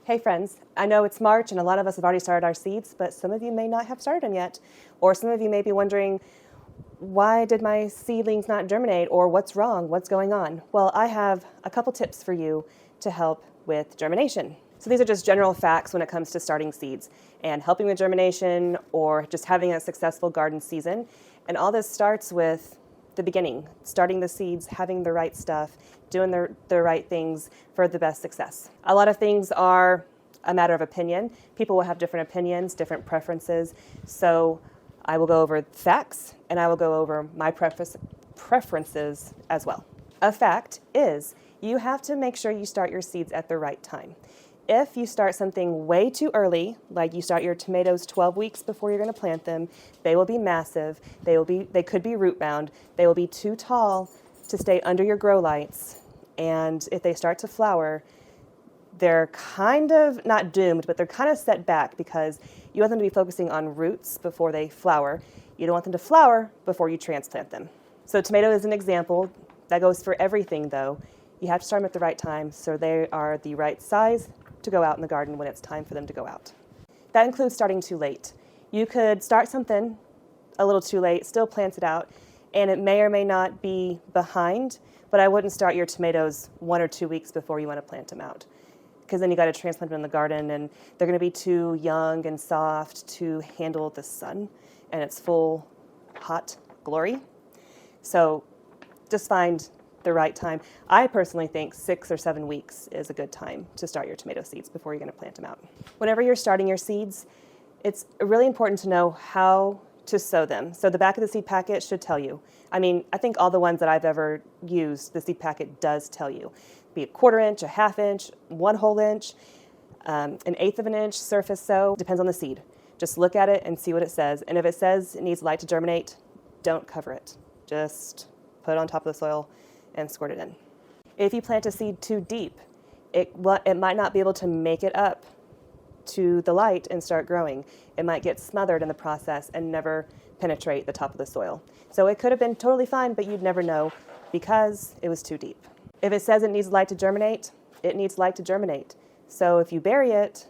Hey friends, I know it's March and a lot of us have already started our seeds, but some of you may not have started them yet. Or some of you may be wondering, why did my seedlings not germinate? Or what's wrong? What's going on? Well, I have a couple tips for you to help with germination. So these are just general facts when it comes to starting seeds and helping with germination or just having a successful garden season. And all this starts with the beginning, starting the seeds, having the right stuff, doing the right things for the best success. A lot of things are a matter of opinion. People will have different opinions, different preferences. So I will go over facts and I will go over my preferences as well. A fact is you have to make sure you start your seeds at the right time. If you start something way too early, like you start your tomatoes 12 weeks before you're going to plant them, they will be massive. They could be root bound. They will be too tall to stay under your grow lights. And if they start to flower, they're kind of not doomed, but they're kind of set back because you want them to be focusing on roots before they flower. You don't want them to flower before you transplant them. So tomato is an example. That goes for everything though. You have to start them at the right time so they are the right size to go out in the garden when it's time for them to go out. That includes starting too late. You could start something a little too late, still plant it out, and it may or may not be behind, but I wouldn't start your tomatoes 1 or 2 weeks before you want to plant them out, because then you got to transplant them in the garden and they're going to be too young and soft to handle the sun and its full hot glory. So just find the right time. I personally think 6 or 7 weeks is a good time to start your tomato seeds before you're going to plant them out. Whenever you're starting your seeds, it's really important to know how to sow them. So the back of the seed packet should tell you. I mean, I think all the ones that I've ever used, the seed packet does tell you. Be a 1/4 inch, a 1/2 inch, 1 whole inch, an 1/8 of an inch surface sow. Depends on the seed. Just look at it and see what it says. And if it says it needs light to germinate, don't cover it. Just put it on top of the soil and squirt it in. If you plant a seed too deep, it might not be able to make it up to the light and start growing. It might get smothered in the process and never penetrate the top of the soil. So it could have been totally fine, but you'd never know because it was too deep. If it says it needs light to germinate, it needs light to germinate. So if you bury it,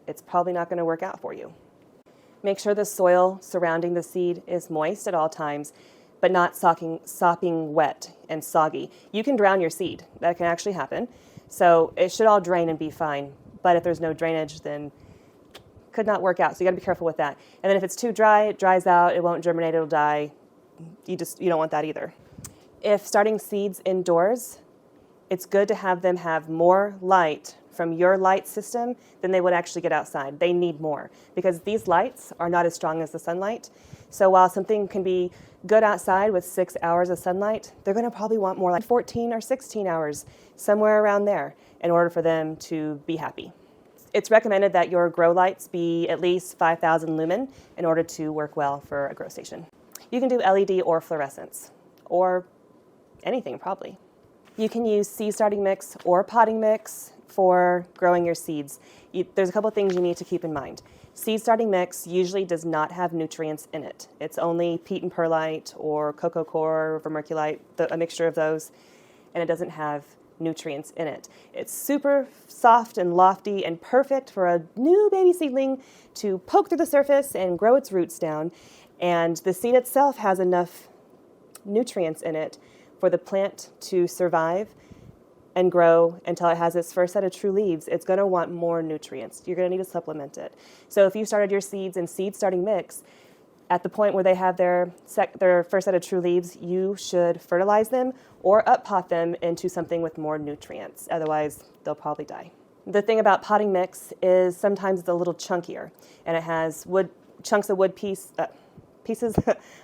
it's probably not going to work out for you. Make sure the soil surrounding the seed is moist at all times, but not sopping wet and soggy. You can drown your seed. That can actually happen. So it should all drain and be fine. But if there's no drainage, then could not work out. So you got to be careful with that. And then if it's too dry, it dries out. It won't germinate. It'll die. You don't want that either. If starting seeds indoors, it's good to have them have more light from your light system than they would actually get outside. They need more because these lights are not as strong as the sunlight. So while something can be good outside with 6 hours of sunlight, they're going to probably want more like 14 or 16 hours, somewhere around there, in order for them to be happy. It's recommended that your grow lights be at least 5,000 lumen in order to work well for a grow station. You can do LED or fluorescence, or anything probably. You can use seed starting mix or potting mix for growing your seeds. There's a couple things you need to keep in mind. Seed starting mix usually does not have nutrients in it. It's only peat and perlite or cocoa coir or vermiculite, a mixture of those, and it doesn't have nutrients in it. It's super soft and lofty and perfect for a new baby seedling to poke through the surface and grow its roots down, and the seed itself has enough nutrients in it for the plant to survive and grow until it has its first set of true leaves. It's going to want more nutrients. You're going to need to supplement it. So if you started your seeds in seed starting mix, at the point where they have their first set of true leaves, you should fertilize them or up pot them into something with more nutrients. Otherwise, they'll probably die. The thing about potting mix is sometimes it's a little chunkier, and it has pieces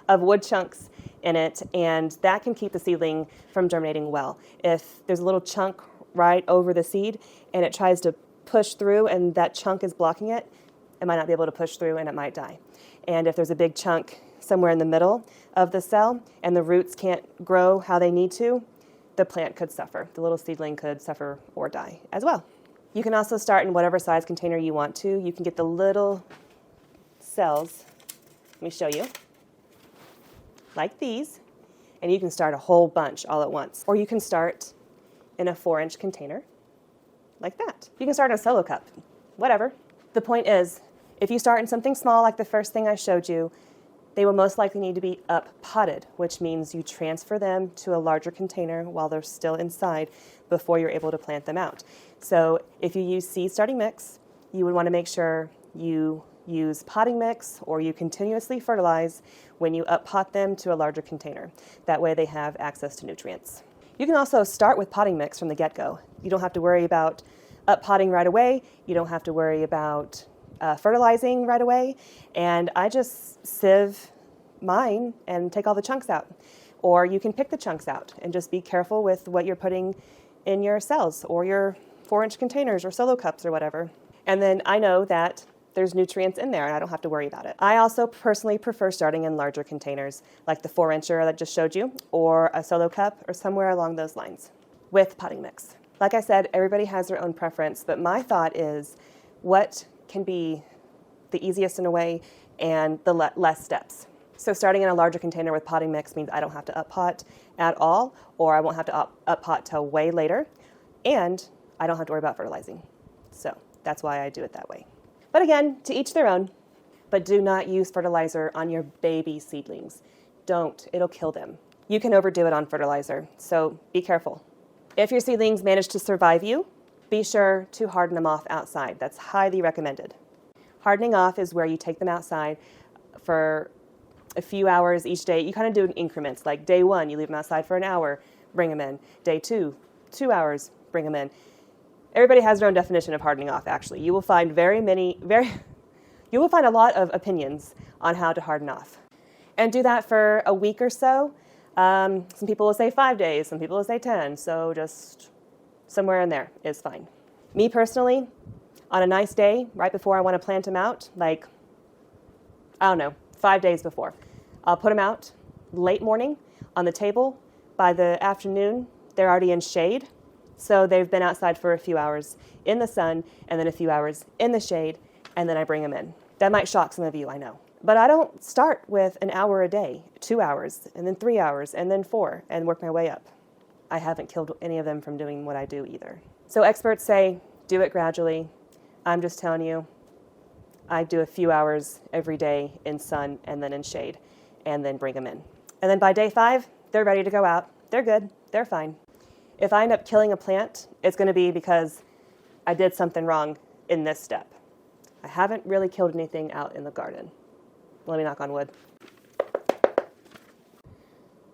of wood chunks in it, and that can keep the seedling from germinating well. If there's a little chunk right over the seed and it tries to push through and that chunk is blocking it, it might not be able to push through and it might die. And if there's a big chunk somewhere in the middle of the cell and the roots can't grow how they need to, the plant could suffer. The little seedling could suffer or die as well. You can also start in whatever size container you want to. You can get the little cells, let me show you, like these, and you can start a whole bunch all at once. Or you can start in a 4-inch container like that. You can start in a solo cup. whatever. The point is, if you start in something small like the first thing I showed you, they will most likely need to be up-potted, which means you transfer them to a larger container while they're still inside before you're able to plant them out. So if you use seed starting mix, you would want to make sure you use potting mix or you continuously fertilize when you up-pot them to a larger container. That way they have access to nutrients. You can also start with potting mix from the get-go. You don't have to worry about up-potting right away. You don't have to worry about fertilizing right away. And I just sieve mine and take all the chunks out. Or you can pick the chunks out and just be careful with what you're putting in your cells or your 4-inch containers or solo cups or whatever. And then I know that there's nutrients in there and I don't have to worry about it. I also personally prefer starting in larger containers like the 4-incher that I just showed you or a solo cup or somewhere along those lines with potting mix. Like I said, everybody has their own preference, but my thought is what can be the easiest in a way and the less steps. So starting in a larger container with potting mix means I don't have to up-pot at all, or I won't have to up-pot till way later, and I don't have to worry about fertilizing. So that's why I do it that way. But again, to each their own. But do not use fertilizer on your baby seedlings. Don't, it'll kill them. You can overdo it on fertilizer, so be careful. If your seedlings manage to survive you, be sure to harden them off outside. That's highly recommended. Hardening off is where you take them outside for a few hours each day. You kind of do it in increments, like day 1, you leave them outside for an hour, bring them in. Day 2, 2 hours, bring them in. Everybody has their own definition of hardening off, actually. You will find you will find a lot of opinions on how to harden off. And do that for a week or so. Some people will say 5 days, some people will say 10, so just somewhere in there is fine. Me personally, on a nice day, right before I want to plant them out, like, I don't know, 5 days before, I'll put them out late morning on the table. By the afternoon, they're already in shade. So they've been outside for a few hours in the sun and then a few hours in the shade, and then I bring them in. That might shock some of you, I know. But I don't start with an hour a day, 2 hours, and then 3 hours, and then 4, and work my way up. I haven't killed any of them from doing what I do either. So experts say, do it gradually. I'm just telling you, I do a few hours every day in sun and then in shade, and then bring them in. And then by day 5, they're ready to go out. They're good. They're fine. If I end up killing a plant, it's going to be because I did something wrong in this step. I haven't really killed anything out in the garden. Let me knock on wood.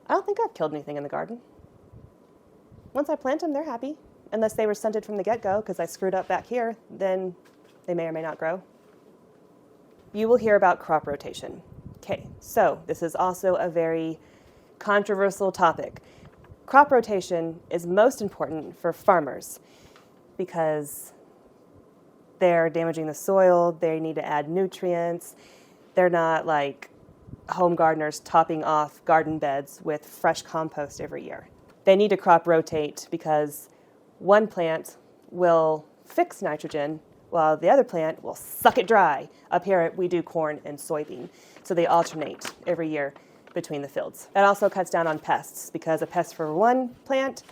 I don't think I've killed anything in the garden. Once I plant them, they're happy. Unless they were stunted from the get-go because I screwed up back here, then they may or may not grow. You will hear about crop rotation. Okay, so this is also a very controversial topic. Crop rotation is most important for farmers because they're damaging the soil, they need to add nutrients. They're not like home gardeners topping off garden beds with fresh compost every year. They need to crop rotate because one plant will fix nitrogen while the other plant will suck it dry. Up here we do corn and soybean, so they alternate every year between the fields. That also cuts down on pests because a pest for one plant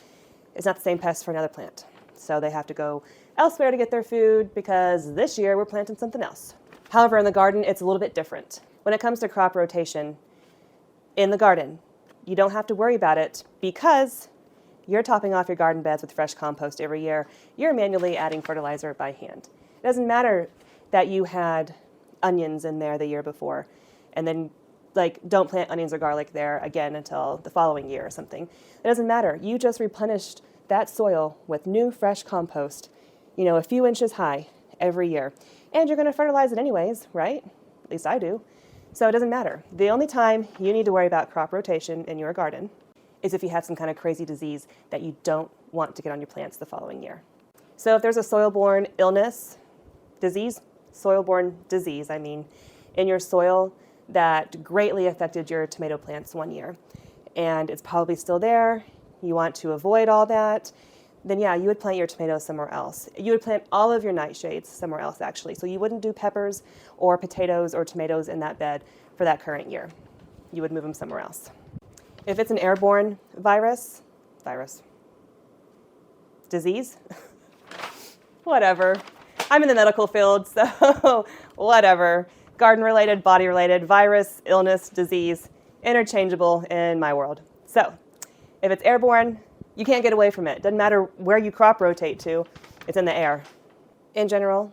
is not the same pest for another plant. So they have to go elsewhere to get their food because this year we're planting something else. However, in the garden, it's a little bit different. When it comes to crop rotation in the garden, you don't have to worry about it because you're topping off your garden beds with fresh compost every year. You're manually adding fertilizer by hand. It doesn't matter that you had onions in there the year before and then don't plant onions or garlic there again until the following year or something. It doesn't matter. You just replenished that soil with new, fresh compost, a few inches high every year. And you're going to fertilize it anyways, right? At least I do. So it doesn't matter. The only time you need to worry about crop rotation in your garden is if you have some kind of crazy disease that you don't want to get on your plants the following year. So if there's a soil-borne disease, in your soil that greatly affected your tomato plants one year, and it's probably still there, you want to avoid all that, then yeah, you would plant your tomatoes somewhere else. You would plant all of your nightshades somewhere else, actually. So you wouldn't do peppers or potatoes or tomatoes in that bed for that current year. You would move them somewhere else. If it's an airborne disease, whatever. I'm in the medical field, so whatever. Garden-related, body-related, virus, illness, disease, interchangeable in my world. So if it's airborne, you can't get away from it. Doesn't matter where you crop rotate to, it's in the air. In general,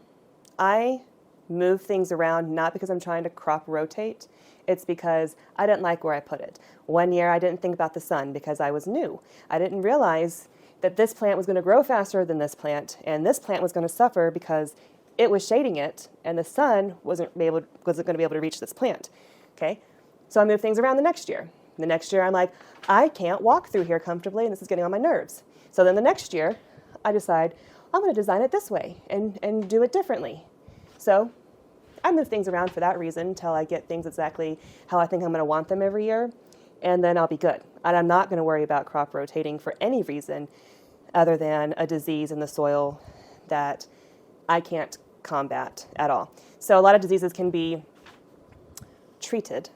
I move things around not because I'm trying to crop rotate. It's because I didn't like where I put it. One year I didn't think about the sun because I was new. I didn't realize that this plant was going to grow faster than this plant, and this plant was going to suffer because it was shading it, and the sun wasn't going to be able to reach this plant. Okay, so I moved things around the next year. The next year I'm like, I can't walk through here comfortably, and this is getting on my nerves. So then the next year I decide I'm going to design it this way and do it differently. So I move things around for that reason until I get things exactly how I think I'm going to want them every year, and then I'll be good. And I'm not going to worry about crop rotating for any reason other than a disease in the soil that I can't combat at all. So a lot of diseases can be treated.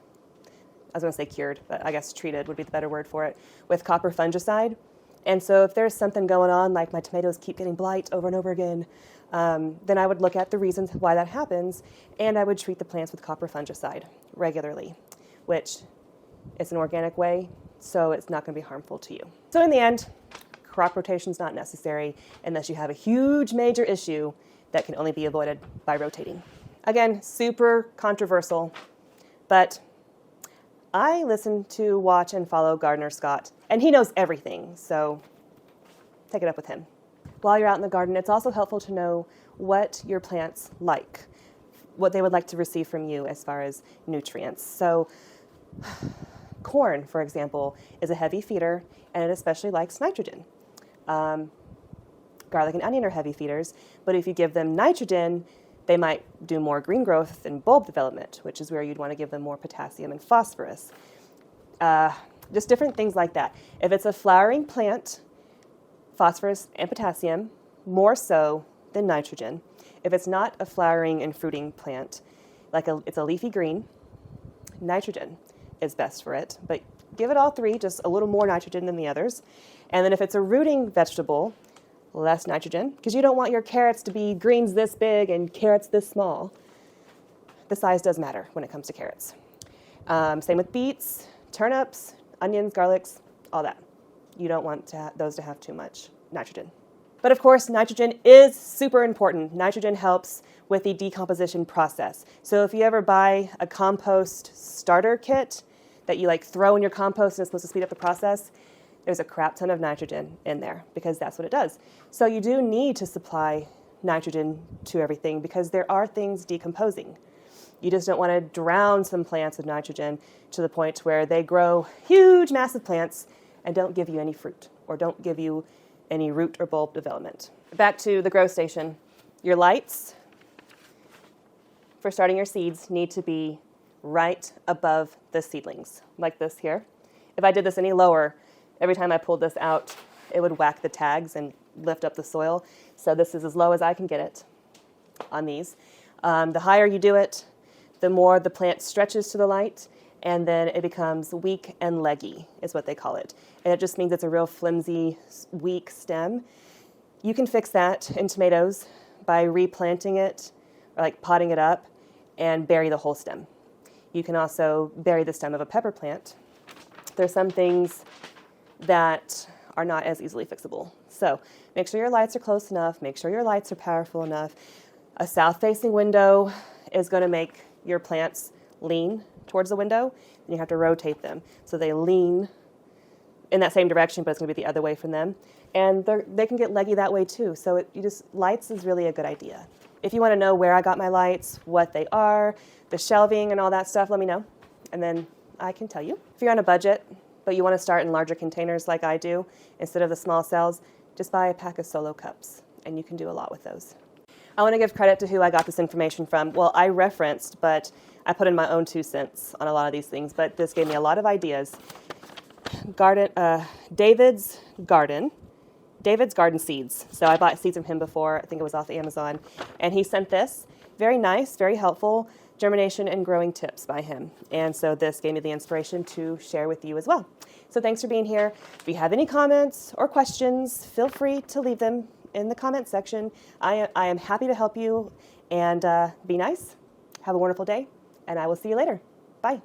I was going to say cured, but I guess treated would be the better word for it, with copper fungicide. And so if there's something going on, like my tomatoes keep getting blight over and over again, then I would look at the reasons why that happens, and I would treat the plants with copper fungicide regularly, which is an organic way, so it's not going to be harmful to you. So in the end, crop rotation is not necessary unless you have a huge major issue that can only be avoided by rotating. Again, super controversial, but I listen to, watch, and follow Gardener Scott, and he knows everything, so take it up with him. While you're out in the garden, it's also helpful to know what your plants like, what they would like to receive from you as far as nutrients. So corn, for example, is a heavy feeder, and it especially likes nitrogen. Garlic and onion are heavy feeders, but if you give them nitrogen, they might do more green growth and bulb development, which is where you'd want to give them more potassium and phosphorus. Just different things like that. If it's a flowering plant, phosphorus and potassium, more so than nitrogen. If it's not a flowering and fruiting plant, it's a leafy green, nitrogen is best for it, but give it all three, just a little more nitrogen than the others. And then if it's a rooting vegetable, less nitrogen, because you don't want your carrots to be greens this big and carrots this small. The size does matter when it comes to carrots. Same with beets, turnips, onions, garlics, all that. You don't want those to have too much nitrogen. But of course, nitrogen is super important. Nitrogen helps with the decomposition process. So if you ever buy a compost starter kit that you throw in your compost and it's supposed to speed up the process, there's a crap ton of nitrogen in there because that's what it does. So you do need to supply nitrogen to everything because there are things decomposing. You just don't want to drown some plants with nitrogen to the point where they grow huge, massive plants and don't give you any fruit or don't give you any root or bulb development. Back to the grow station. Your lights for starting your seeds need to be right above the seedlings, like this here. If I did this any lower, every time I pulled this out, it would whack the tags and lift up the soil. So this is as low as I can get it on these. The higher you do it, the more the plant stretches to the light, and then it becomes weak and leggy, is what they call it. And it just means it's a real flimsy, weak stem. You can fix that in tomatoes by replanting it, or potting it up, and bury the whole stem. You can also bury the stem of a pepper plant. There's some things that are not as easily fixable. So make sure your lights are close enough. Make sure your lights are powerful enough. A south-facing window is going to make your plants lean towards the window, and you have to rotate them so they lean in that same direction, but it's going to be the other way from them. And they can get leggy that way too. So lights is really a good idea. If you want to know where I got my lights, what they are, the shelving and all that stuff, let me know, and then I can tell you. If you're on a budget, but you want to start in larger containers like I do, instead of the small cells, just buy a pack of solo cups, and you can do a lot with those. I want to give credit to who I got this information from. Well, I referenced, but I put in my own 2 cents on a lot of these things, but this gave me a lot of ideas. David's Garden Seeds. So I bought seeds from him before. I think it was off Amazon. And he sent this. Very nice, very helpful. Germination and growing tips by him. And so this gave me the inspiration to share with you as well. So thanks for being here. If you have any comments or questions, feel free to leave them in the comments section. I am happy to help you, and be nice. Have a wonderful day, and I will see you later. Bye.